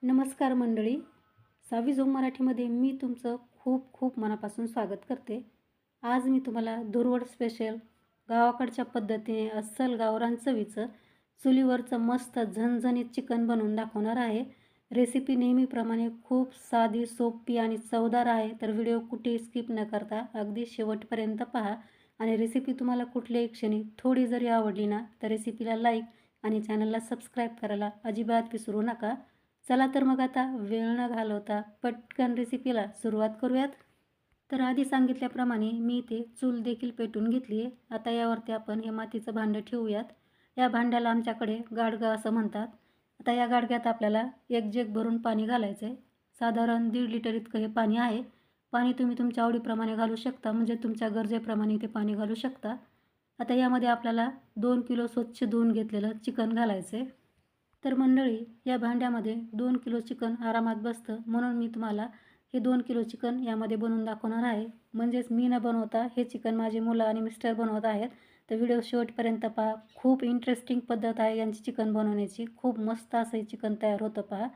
नमस्कार मंडळी. सावी झोम मराठीमध्ये मी तुमचं खूप खूप मनापासून स्वागत करते. आज मी तुम्हाला दुर्वड स्पेशल गावाकडच्या पद्धतीने अस्सल गावरान चवीचं चुलीवरचं मस्त झणझणीत चिकन बनवून दाखवणार आहे. रेसिपी नेहमीप्रमाणे खूप साधी, सोपी आणि चवदार आहे. तर व्हिडिओ कुठेही स्किप न करता अगदी शेवटपर्यंत पहा. आणि रेसिपी तुम्हाला कुठल्याही क्षणी थोडी जरी आवडली ना, तर रेसिपीला लाईक आणि चॅनलला सबस्क्राईब करायला अजिबात विसरू नका. चला तर मग आता वेळ न घालवता पटकन रेसिपीला सुरुवात करूयात. तर आधी सांगितल्याप्रमाणे मी इथे चूल देखील पेटून घेतली आहे. आता यावरती आपण हे मातीचं भांडं ठेवूयात. या भांड्याला आमच्याकडे गाडगं असं म्हणतात. आता या गाडग्यात आपल्याला एक जग भरून पाणी घालायचं आहे. साधारण 1.5 लिटर इतकं हे पाणी आहे. पाणी तुम्ही तुमच्या आवडीप्रमाणे घालू शकता, म्हणजे तुमच्या गरजेप्रमाणे ते पाणी घालू शकता. आता यामध्ये आपल्याला 2 किलो स्वच्छ धुवून घेतलेलं चिकन घालायचं आहे. तर मंडळी, या भांड्यामध्ये 2 किलो चिकन आरामात बसतं, म्हणून मी तुम्हाला हे 2 किलो चिकन यामध्ये बनवून दाखवणार आहे. म्हणजेच मी न बनवता हे चिकन माझे मुलं आणि मिस्टर बनवत आहेत. तर व्हिडिओ शेवटपर्यंत पहा. खूप इंटरेस्टिंग पद्धत आहे यांची चिकन बनवण्याची. खूप मस्त असं हे चिकन तयार होतं पहा.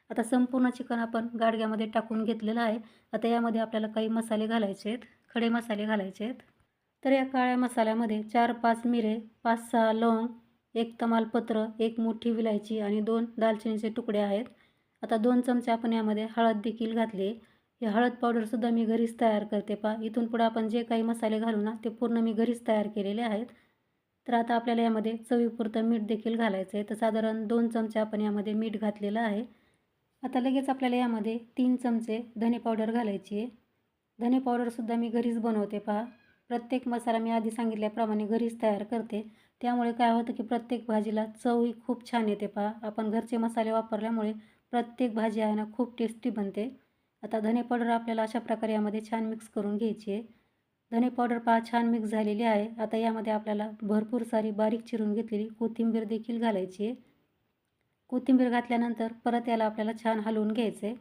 आता संपूर्ण चिकन आपण गाडग्यामध्ये टाकून घेतलेलं आहे. आता यामध्ये आपल्याला काही मसाले घालायचे आहेत, खडे मसाले घालायचे आहेत. तर या काळ्या मसाल्यामध्ये 4-5 मिरे, 5-6 लवंग, 1 तमालपत्र, 1 मोठी विलायची आणि 2 दालचिनीचे तुकडे आहेत. आता 2 चमचे आपण यामध्ये हळद देखील घातली. ही हळद पावडरसुद्धा मी घरीच तयार करते पहा. इथून पुढे आपण जे काही मसाले घालू ना, ते पूर्ण मी घरीच तयार केलेले आहेत. तर आता आपल्याला यामध्ये चवीपुरतं मीठ देखील घालायचं आहे. तर साधारण 2 चमचे आपण यामध्ये मीठ घातलेलं आहे. आता लगेच आपल्याला यामध्ये 3 चमचे धने पावडर घालायची आहे. धने पावडरसुद्धा मी घरीच बनवते पहा. प्रत्येक मसाला मी आधी सांगितल्याप्रमाणे घरीच तयार करते. त्यामुळे काय होतं की प्रत्येक भाजीला चवही खूप छान येते पहा. आपण घरचे मसाले वापरल्यामुळे प्रत्येक भाजी आहे ना, खूप टेस्टी बनते. आता धने पावडर आपल्याला अशा प्रकारे यामध्ये छान मिक्स करून घ्यायची आहे. धने पावडर पहा छान मिक्स झालेली आहे. आता यामध्ये आपल्याला भरपूर सारी बारीक चिरून घेतलेली कोथिंबीर देखील घालायची आहे. कोथिंबीर घातल्यानंतर परत याला आपल्याला छान हलवून घ्यायचं आहे.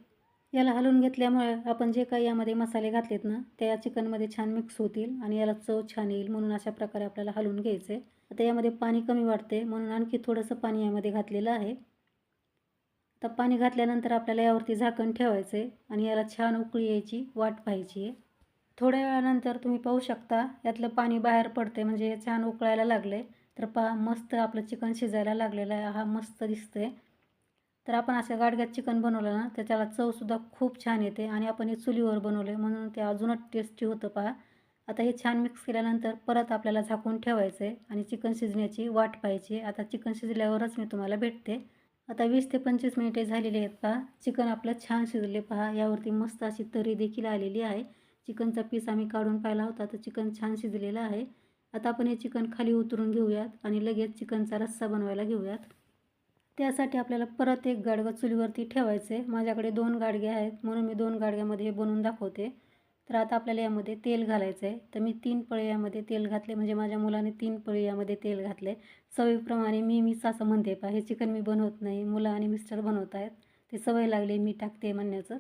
याला हलवून घेतल्यामुळे आपण जे काही यामध्ये मसाले घातलेत ना, ते या चिकनमध्ये छान मिक्स होतील आणि याला चव छान येईल, म्हणून अशा प्रकारे आपल्याला हलवून घ्यायचं आहे. आता यामध्ये पाणी कमी वाटते, म्हणून आणखी थोडंसं पाणी यामध्ये घातलेलं आहे. आता पाणी घातल्यानंतर आपल्याला यावरती झाकण ठेवायचं आहे आणि याला छान उकळी यायची वाट पाहायची आहे. थोड्या वेळानंतर तुम्ही पाहू शकता यातलं पाणी बाहेर पडते, म्हणजे हे छान उकळायला लागले. तर पहा मस्त आपलं चिकन शिजायला लागलेलं आहे. हा मस्त दिसतंय. तर आपण असं गाडग्यात चिकन बनवलं ना, तर त्याला चवसुद्धा खूप छान येते आणि आपण हे चुलीवर बनवले म्हणून ते अजूनच टेस्टी होतं पहा. आता हे छान मिक्स केल्यानंतर परत आपल्याला झाकून ठेवायचं आहे आणि चिकन शिजण्याची वाट पाहायची. आता चिकन शिजल्यावरच मी तुम्हाला भेटते. आता 20 ते 25 मिनिटे झालेली आहेत पहा. चिकन आपलं छान शिजले पहा. यावरती मस्त अशी तरी देखील आलेली आहे. चिकनचा पीस आम्ही काढून पाहिला होता, तर चिकन छान शिजलेलं आहे. आता आपण हे चिकन खाली उतरून घेऊयात आणि लगेच चिकनचा रस्सा बनवायला घेऊयात. त्यासाठी आपल्याला परत एक गाडगं चुलीवरती ठेवायचं आहे. माझ्याकडे 2 गाडगे आहेत, म्हणून मी 2 गाडग्यामध्ये हे बनवून दाखवते. तर आता आपल्याला यामध्ये तेल घालायचं आहे. तर मी 3 पळी यामध्ये तेल घातले, म्हणजे माझ्या मुलाने 3 पळी यामध्ये तेल घातले. चवीप्रमाणे मीच असं म्हणते पहा. हे चिकन मी बनवत नाही, मुलं आणि मिस्टर बनवत आहेत. ते सवय लागली मी टाकते म्हणण्याचं.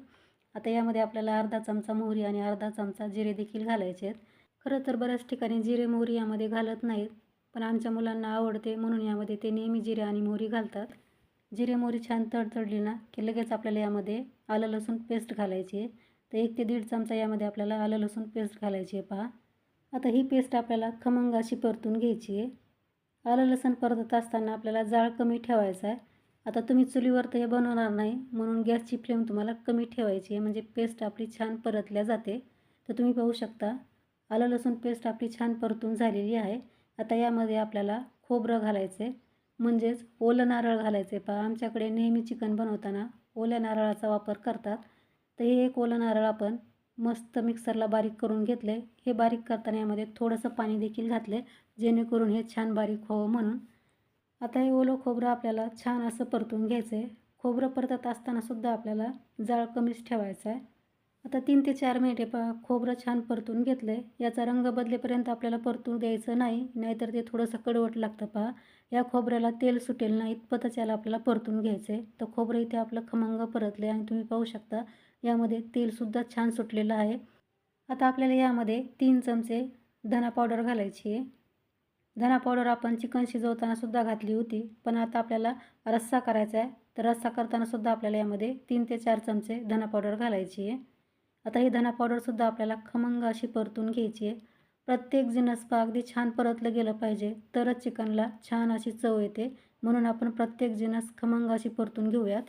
आता यामध्ये आपल्याला अर्धा चमचा मोहरी आणि अर्धा चमचा जिरे देखील घालायचे आहेत. खरं तर बऱ्याच ठिकाणी जिरे मोहरी यामध्ये घालत नाहीत, पण आमच्या मुलांना आवडते म्हणून यामध्ये ते नेहमी जिरे आणि मोहरी घालतात. जिरे मोहरी छान तडतडली ना, की लगेच आपल्याला यामध्ये आलं लसूण पेस्ट घालायची आहे. तर 1 ते 1.5 चमचा यामध्ये आपल्याला आलं लसूण पेस्ट घालायची आहे पहा. आता ही पेस्ट आपल्याला खमंग अशी परतून घ्यायची आहे. आलं लसूण परतत असताना आपल्याला जाळ कमी ठेवायचा आहे. आता तुम्ही चुलीवर तर हे बनवणार नाही, म्हणून गॅसची फ्लेम तुम्हाला कमी ठेवायची आहे, म्हणजे पेस्ट आपली छान परतल्या जाते. तर तुम्ही पाहू शकता आलं लसूण पेस्ट आपली छान परतून झालेली आहे. आता यामध्ये आपल्याला खोबरं घालायचं आहे, म्हणजेच ओलं नारळ घालायचे पहा. आमच्याकडे नेहमी चिकन बनवताना ओल्या नारळाचा वापर करतात. तर हे एक ओलं नारळ आपण मस्त मिक्सरला बारीक करून घेतले. हे बारीक करताना यामध्ये थोडंसं पाणी देखील घातले, जेणेकरून हे छान बारीक व्हावं म्हणून. आता हे ओलं खोबरं आपल्याला छान असं परतून घ्यायचं आहे. खोबरं परतत असताना सुद्धा आपल्याला जाळ कमीच ठेवायचा आहे. आता 3 ते 4 मिनिटे पहा खोबरं छान परतून घेतलं आहे. याचा रंग बदलेपर्यंत आपल्याला परतून द्यायचं नाही, नाहीतर ते थोडंसं कडवट लागतं पहा. या खोबऱ्याला तेल सुटेल ना इतपतच याला आपल्याला परतून घ्यायचं आहे. तर खोबरं इथे आपलं खमंग परतलं आहे आणि तुम्ही पाहू शकता यामध्ये तेलसुद्धा छान सुटलेलं आहे. आता आपल्याला यामध्ये 3 चमचे धना पावडर घालायची आहे. धना पावडर आपण चिकन शिजवताना सुद्धा घातली होती, पण आता आपल्याला रस्सा करायचा आहे, तर रस्सा करताना सुद्धा आपल्याला यामध्ये 3 ते 4 चमचे धना पावडर घालायची आहे. आता ही धना पावडरसुद्धा आपल्याला खमंग अशी परतून घ्यायची आहे. प्रत्येक जिन्नस अगदी छान परतलं गेलं पाहिजे, तरच चिकनला छान अशी चव येते. म्हणून आपण प्रत्येक जिन्नस खमंग अशी परतून घेऊयात.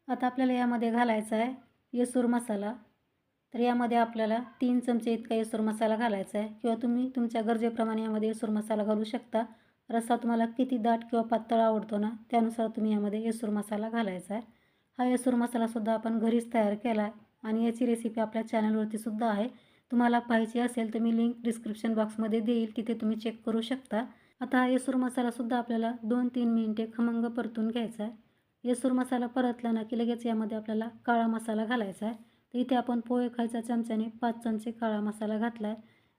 आता आपल्याला यामध्ये घालायचा आहे येसूर मसाला. तर यामध्ये आपल्याला 3 चमचे इतका येसूर मसाला घालायचा आहे, किंवा तुम्ही तुमच्या गरजेप्रमाणे यामध्ये येसूर मसाला घालू शकता. रस्सा तुम्हाला किती दाट किंवा पातळ आवडतो ना, त्यानुसार तुम्ही यामध्ये येसूर मसाला घालायचा आहे. हा येसूर मसालासुद्धा आपण घरीच तयार केला आहे आणि याची रेसिपी आपल्या चॅनलवरती सुद्धा आहे. तुम्हाला पाहिजे असेल तर मी लिंक डिस्क्रिप्शन बॉक्समध्ये देईल, तिथे तुम्ही चेक करू शकता. आता हा येसूर मसालासुद्धा आपल्याला 2-3 मिनिटे खमंग परतून घ्यायचा आहे. येसूर मसाला परतला ना की लगेच यामध्ये आपल्याला काळा मसाला घालायचा आहे. तर इथे आपण पोहे खायच्या चमच्याने 5 चमचे काळा मसाला घातला आहे.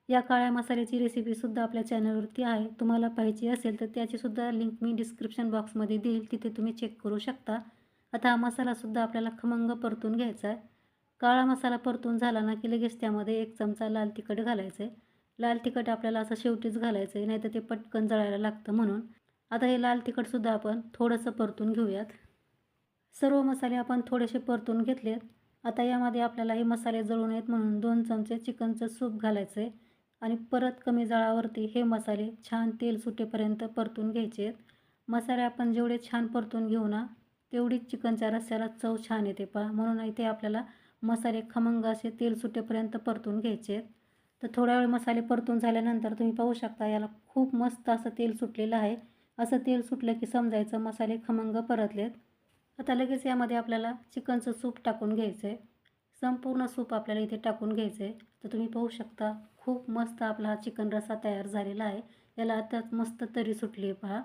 या काळ्या मसाल्याची रेसिपीसुद्धा आपल्या चॅनलवरती आहे. तुम्हाला पाहिजे असेल तर त्याचीसुद्धा लिंक मी डिस्क्रिप्शन बॉक्समध्ये देईल, तिथे तुम्ही चेक करू शकता. आता हा मसालासुद्धा आपल्याला खमंग परतून घ्यायचा आहे. काळा मसाला परतून झाला ना की लगेच त्यामध्ये 1 चमचा लाल तिखट घालायचं आहे. लाल तिखट आपल्याला असं शेवटीच घालायचं आहे, नाहीतर ते पटकन जळायला लागतं म्हणून. आता हे लाल तिखटसुद्धा आपण थोडंसं परतून घेऊयात. सर्व मसाले आपण थोडेसे परतून घेतलेत. आता यामध्ये आपल्याला हे मसाले जळू नयेत म्हणून 2 चमचे चिकनचं सूप घालायचं आहे आणि परत कमी जाळावरती हे मसाले छान तेल सुटेपर्यंत परतून घ्यायचे आहेत. मसाले आपण जेवढे छान परतून घेऊ ना, तेवढीच चिकनच्या रस्स्याला चव छान येते पहा. म्हणून इथे आपल्याला मसाले खमंग असे तेल सुटेपर्यंत परतून घ्यायचे आहेत. तर थोडा वेळ मसाले परतून झाल्यानंतर तुम्ही पाहू शकता याला खूप मस्त असं तेल सुटलेलं आहे. असं तेल सुटलं की समजायचं मसाले खमंग परतलेत. आता लगेच यामध्ये आपल्याला चिकनचं सूप टाकून घ्यायचं आहे. संपूर्ण सूप आपल्याला इथे टाकून घ्यायचं आहे. तर तुम्ही पाहू शकता खूप मस्त आपला हा चिकन रस्सा तयार झालेला आहे. याला आताच मस्त तरी सुटली आहे पहा.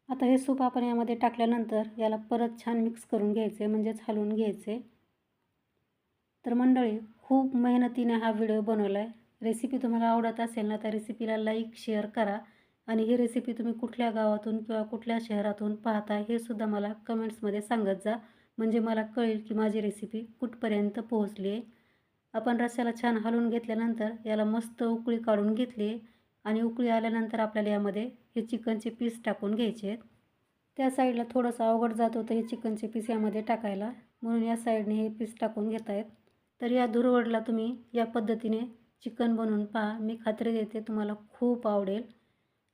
आता हे सूप आपण यामध्ये टाकल्यानंतर याला परत छान मिक्स करून घ्यायचे, म्हणजेच हलवून घ्यायचे. तर मंडळी, खूप मेहनतीने हा व्हिडिओ बनवला आहे. रेसिपी तुम्हाला आवडत असेल ना, तर रेसिपीला लाईक शेअर करा आणि ही रेसिपी तुम्ही कुठल्या गावातून किंवा कुठल्या शहरातून पाहता हे सुद्धा मला कमेंट्समध्ये सांगत जा, म्हणजे मला कळेल की माझी रेसिपी कुठपर्यंत पोहोचली आहे. आपण रस्स्याला छान हलवून घेतल्यानंतर याला मस्त उकळी काढून घेतली आणि उकळी आल्यानंतर आपल्याला यामध्ये हे चिकनचे पीस टाकून घ्यायचे आहेत. त्या साईडला थोडंसं अवघड जात होतं हे चिकनचे पीस यामध्ये टाकायला, म्हणून या साईडने हे पीस टाकून घेत आहेत. तर या धुरवडला तुम्ही या पद्धतीने चिकन बनवून पहा, मी खात्री देते तुम्हाला खूप आवडेल.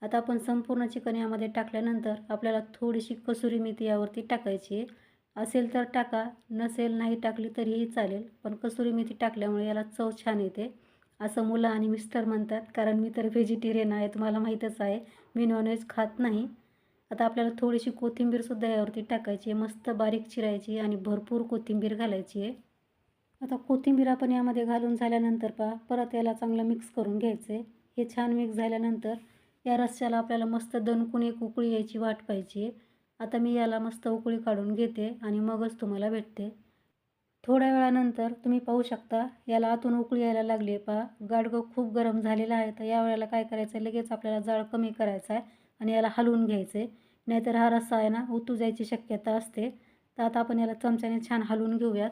आता आपण संपूर्ण चिकन यामध्ये टाकल्यानंतर आपल्याला थोडीशी कसुरी मेथी यावरती टाकायची आहे. असेल तर टाका, नसेल नाही टाकली तरीही चालेल, पण कसुरी मेथी टाकल्यामुळे याला चव छान येते असं मुलं आणि मिस्टर म्हणतात. कारण मी तर व्हेजिटेरियन आहे, तुम्हाला माहीतच आहे, मी नॉनव्हेज खात नाही. आता आपल्याला थोडीशी कोथिंबीरसुद्धा यावरती टाकायची आहे, मस्त बारीक चिरायची आणि भरपूर कोथिंबीर घालायची आहे. आता कोथिंबीर आपण यामध्ये घालून झाल्यानंतर पहा परत याला चांगलं मिक्स करून घ्यायचं आहे. हे छान मिक्स झाल्यानंतर या रस्स्याला आपल्याला मस्त दणकून एक उकळी यायची वाट पाहिजे. आता मी याला मस्त उकळी काढून घेते आणि मगच तुम्हाला भेटते. थोड्या वेळानंतर तुम्ही पाहू शकता याला आतून उकळी यायला लागली आहे पहा. गाडगं खूप गरम झालेलं आहे. तर यावेळेला काय करायचं आहे, लगेच आपल्याला जाळ कमी करायचा आहे आणि याला हलवून घ्यायचं आहे, नाहीतर हा रस्सा आहे ना उतू जायची शक्यता असते. तर आता आपण याला चमच्याने छान हलवून घेऊयात.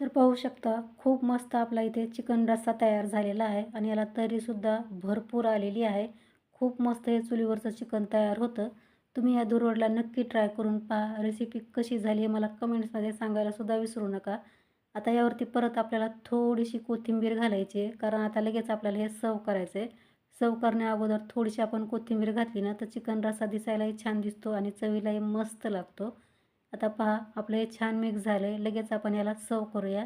तर पाहू शकता खूप मस्त आपला इथे चिकन रस्सा तयार झालेला आहे आणि याला तरीसुद्धा भरपूर आलेली आहे. खूप मस्त हे चुलीवरचं चिकन तयार होतं. तुम्ही या धुरवडला नक्की ट्राय करून पहा. रेसिपी कशी झाली हे मला कमेंट्समध्ये सांगायलासुद्धा विसरू नका. आता यावरती परत आपल्याला थोडीशी कोथिंबीर घालायची आहे, कारण आता लगेच आपल्याला हे सर्व करायचं आहे. सर्व करण्याअगोदर थोडीशी आपण कोथिंबीर घातली ना तर चिकन रस्सा दिसायलाही छान दिसतो आणि चवीलाही मस्त लागतो. आता पहा आपलं हे छान मिक्स झालं आहे, लगेच आपण याला सर्व करूया.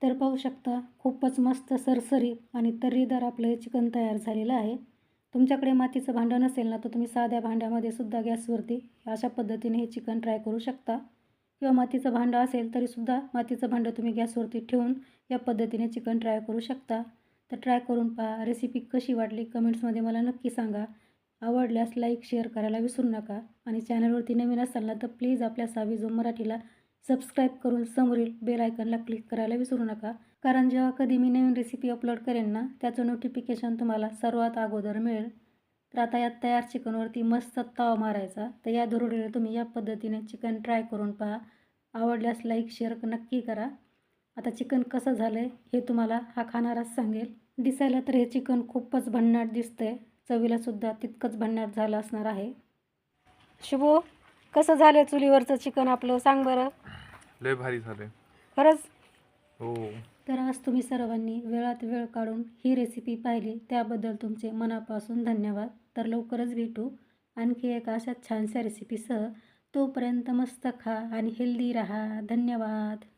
तर पाहू शकता खूपच मस्त सरसरीत आणि तर्रीदार आपलं हे चिकन तयार झालेलं आहे. तुमच्याकडे मातीचं भांडं नसेल ना तर तुम्ही साध्या भांड्यामध्ये सुद्धा गॅसवरती अशा पद्धतीने हे चिकन ट्राय करू शकता, किंवा मातीचं भांडं असेल तरीसुद्धा मातीचं भांडं तुम्ही गॅसवरती ठेवून या पद्धतीने चिकन ट्राय करू शकता. तर ट्राय करून पहा. रेसिपी कशी वाटली कमेंट्समध्ये मला नक्की सांगा. आवडल्यास लाईक शेअर करायला विसरू नका आणि चॅनलवरती नवीन असाल ना तर प्लीज आपल्या सावी झोम मराठीला सबस्क्राईब करून समोरील बेल आयकनला क्लिक करायला विसरू नका, कारण जेव्हा कधी मी नवीन रेसिपी अपलोड करेन ना त्याचं नोटिफिकेशन तुम्हाला सर्वात अगोदर मिळेल. तर आता या तयार चिकनवरती मस्त ताव मारायचा. तर या धुरवडीला तुम्ही या पद्धतीने चिकन ट्राय करून पहा. आवडल्यास लाईक शेअर नक्की करा. आता चिकन कसं झालं आहे हे तुम्हाला हा खाणाराच सांगेल. दिसायला तर हे चिकन खूपच भन्नाट दिसतंय, चवीलासुद्धा तितकंच भन्नाट झालं असणार आहे. शुभो, कसं झालं चुलीवरचं चिकन आपलं, सांग बरं. लय भारी झालंय. खरंच. हो. तर आज तुम्ही सर्वांनी वेळात वेळ काढून ही रेसिपी पाहिली त्याबद्दल तुमचे मनापासून धन्यवाद. तर लवकरच भेटू आणखी एका अशा छानशा रेसिपीसह. तोपर्यंत मस्त खा आणि हेल्दी राहा. धन्यवाद.